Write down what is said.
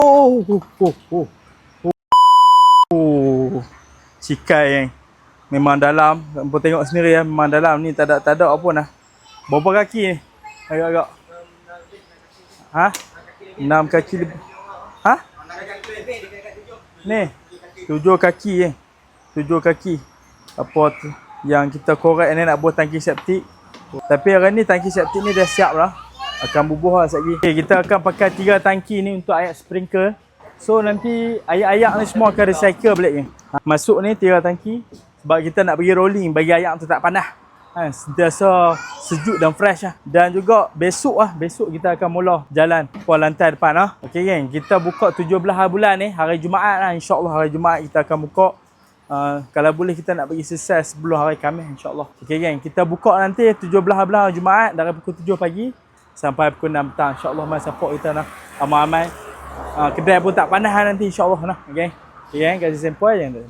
Oh, oh, oh, oh, oh. Cikai yang memang dalam. Hampa tengok sendiri ya, memang dalam ni tak ada apa nah. Berapa kaki ni? Agak-agak. Ha? 6 kaki lebih. Ha? Ni. 7 kaki eh. 7 kaki. Apa tu? Yang kita korek ni nak buat tangki septik. Tapi hari ni tangki septik ni dah siap lah. Akan bubuh lah sekejap lagi. Okay, kita akan pakai 3 tangki ni untuk air sprinkle. So nanti air-air ni semua akan recycle balik ni. Masuk ni 3 tangki. Sebab kita nak bagi rolling, bagi air tu tak panas. Sentiasa sejuk dan fresh lah. Dan juga besok kita akan mula jalan puan lantai depan lah. Okay geng, kita buka 17 bulan ni, hari Jumaat lah. InsyaAllah hari Jumaat kita akan buka. Kalau boleh kita nak bagi selesai sebelum hari Khamis insyaAllah. Okay geng, kita buka nanti 17 bulan hari Jumaat dari pukul 7 pagi sampai pukul 6 petang. InsyaAllah mai support kita lah. Ramai-ramai. Kedai pun tak panas nanti insyaAllah lah. Okay geng, kasih sempoi je.